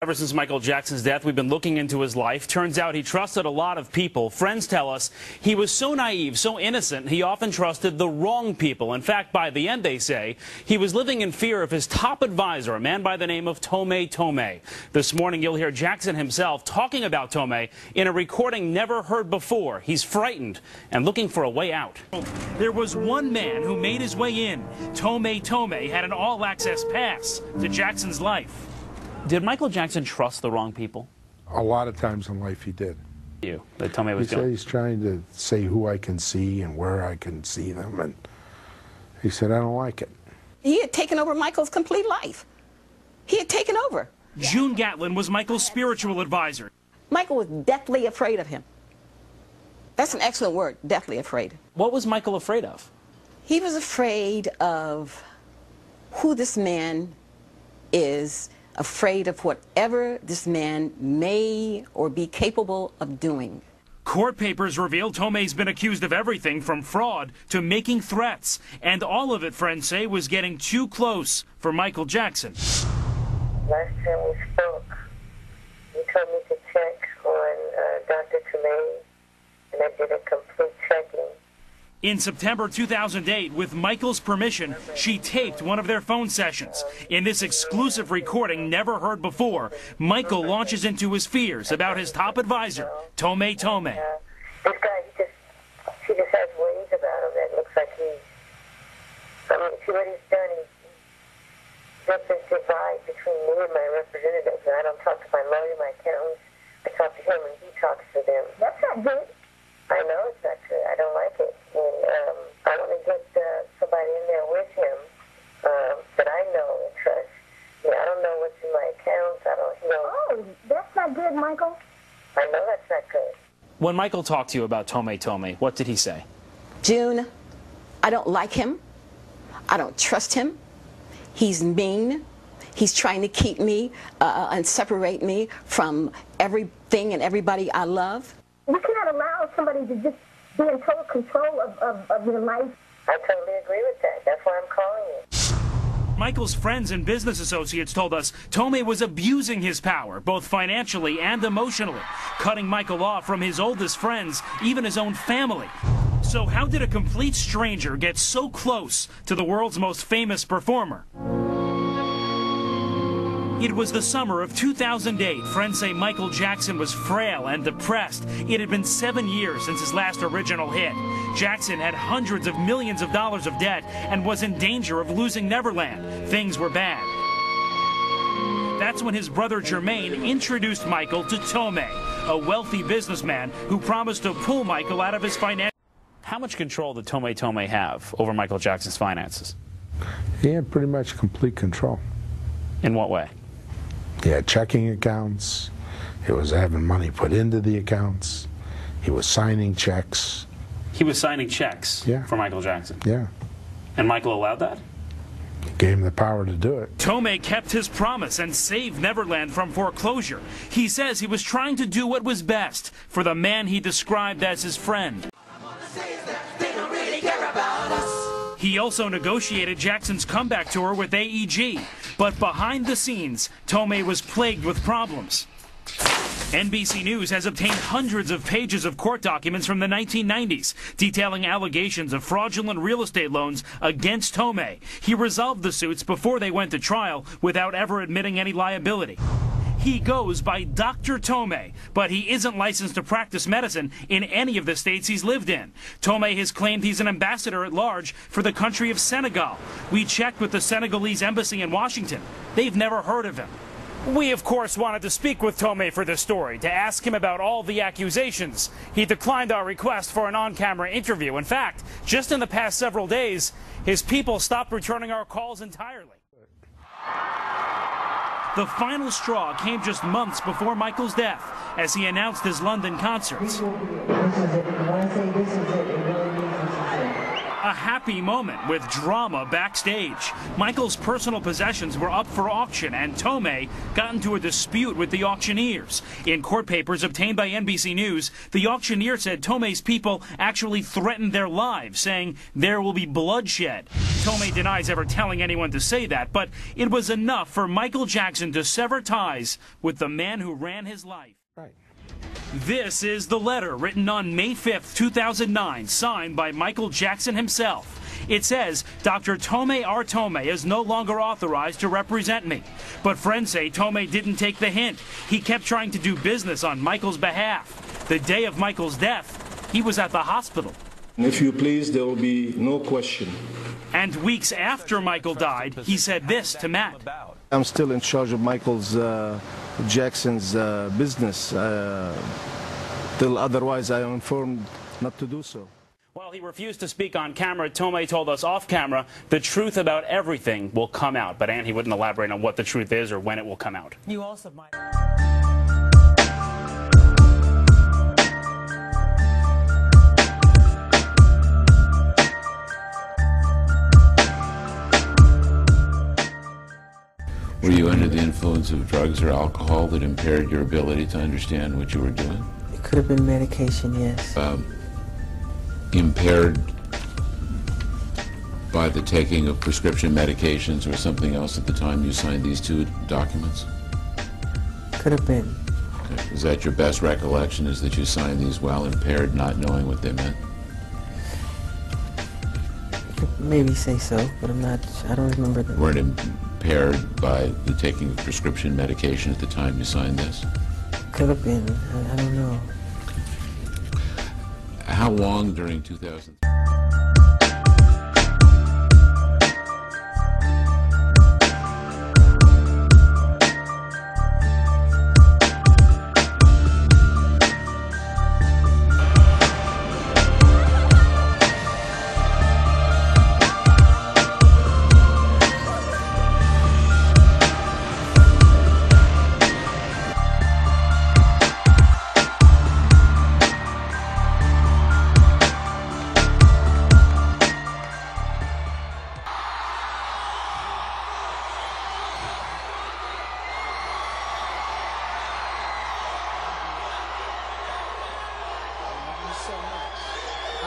Ever since Michael Jackson's death, we've been looking into his life. Turns out he trusted a lot of people. Friends tell us he was so naive, so innocent, he often trusted the wrong people. In fact, by the end, they say, he was living in fear of his top advisor, a man by the name of Tomei Tomei. This morning, you'll hear Jackson himself talking about Tomei in a recording never heard before. He's frightened and looking for a way out. There was one man who made his way in. Tomei Tomei had an all-access pass to Jackson's life. Did Michael Jackson trust the wrong people? A lot of times in life he did. That Tomei was he said he's trying to say who I can see and where I can see them, and he said, I don't like it. He had taken over Michael's complete life. He had taken over. June Gatlin was Michael's spiritual advisor. Michael was deathly afraid of him. That's an excellent word, deathly afraid. What was Michael afraid of? He was afraid of who this man is, afraid of whatever this man may or be capable of doing. Court papers reveal Tomei's been accused of everything from fraud to making threats. And all of it, friends say, was getting too close for Michael Jackson. Last time we spoke, you told me to check on Dr. Tomei, and I did a complete checking. In September 2008, with Michael's permission, she taped one of their phone sessions. In this exclusive recording never heard before, Michael launches into his fears about his top advisor, Tomei Tomei. This guy, she just has ways about him that looks like see what he's done. He's built this divide between me and my representatives. And I don't talk to my lawyer, my accountants. I talk to him and he talks to them. That's not good. I know it's not good. I don't like it. And I want to get somebody in there with him that I know and trust. I don't know what's in my accounts. I don't know. Oh, that's not good, Michael. I know that's not good. When Michael talked to you about Tomei Tomei, what did he say? June, I don't like him. I don't trust him. He's mean. He's trying to keep me and separate me from everything and everybody I love. You cannot allow somebody to just be in total control of your life. I totally agree with that. That's why I'm calling you. Michael's friends and business associates told us Tomei was abusing his power, both financially and emotionally, cutting Michael off from his oldest friends, even his own family. So how did a complete stranger get so close to the world's most famous performer? It was the summer of 2008. Friends say Michael Jackson was frail and depressed. It had been 7 years since his last original hit. Jackson had hundreds of millions of dollars of debt and was in danger of losing Neverland. Things were bad. That's when his brother Jermaine introduced Michael to Tomei, a wealthy businessman who promised to pull Michael out of his finances. How much control did Tomei Tomei have over Michael Jackson's finances? He had pretty much complete control. In what way? He had checking accounts. He was having money put into the accounts. He was signing checks. He was signing checks for Michael Jackson? Yeah. And Michael allowed that? He gave him the power to do it. Tomei kept his promise and saved Neverland from foreclosure. He says he was trying to do what was best for the man he described as his friend. He also negotiated Jackson's comeback tour with AEG, but behind the scenes, Tomei was plagued with problems. NBC News has obtained hundreds of pages of court documents from the 1990s detailing allegations of fraudulent real estate loans against Tomei. He resolved the suits before they went to trial without ever admitting any liability. He goes by Dr. Tomei, but he isn't licensed to practice medicine in any of the states he's lived in. Tomei has claimed he's an ambassador at large for the country of Senegal. We checked with the Senegalese embassy in Washington. They've never heard of him. We, of course, wanted to speak with Tomei for this story, to ask him about all the accusations. He declined our request for an on-camera interview. In fact, just in the past several days, his people stopped returning our calls entirely. The final straw came just months before Michael's death, as he announced his London concerts. A happy moment with drama backstage. Michael's personal possessions were up for auction, and Tomei got into a dispute with the auctioneers. In court papers obtained by NBC News, the auctioneer said Tomei's people actually threatened their lives, saying there will be bloodshed. Tomei denies ever telling anyone to say that, but it was enough for Michael Jackson to sever ties with the man who ran his life. Right. This is the letter written on May 5th, 2009, signed by Michael Jackson himself. It says, Dr. Tomei R. Tomei is no longer authorized to represent me. But friends say Tomei didn't take the hint. He kept trying to do business on Michael's behalf. The day of Michael's death, he was at the hospital. If you please, there will be no question. And weeks after Michael died, he said this to Matt. I'm still in charge of Michael's Jackson's business. Till otherwise I am informed not to do so. While he refused to speak on camera, Tomei told us off camera the truth about everything will come out. But he wouldn't elaborate on what the truth is or when it will come out. You also might... Were you under the influence of drugs or alcohol that impaired your ability to understand what you were doing? It could have been medication, yes. Impaired by the taking of prescription medications or something else at the time you signed these two documents? Could have been. Okay. Is that your best recollection, is that you signed these while impaired, not knowing what they meant? You could maybe say so, but I don't remember them. Weren't impaired by the taking of prescription medication at the time you signed this? Could have been. I don't know. How long during 2000?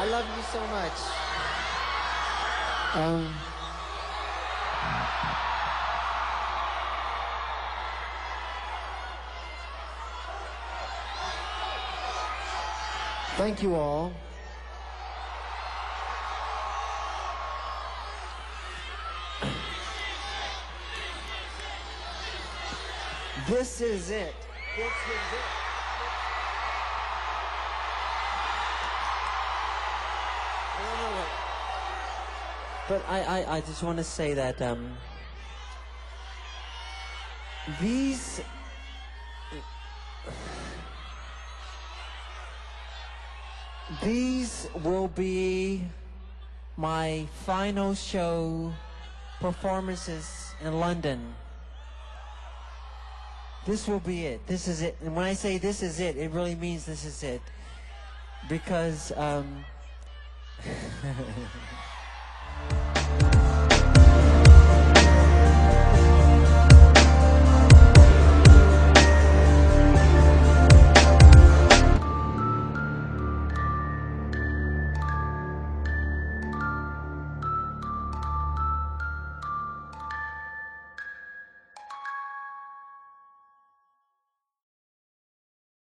I love you so much. Thank you all. This is it. This is it. But I just want to say that these will be my final show performances in London. This will be it. This is it. And when I say this is it, it really means this is it. Because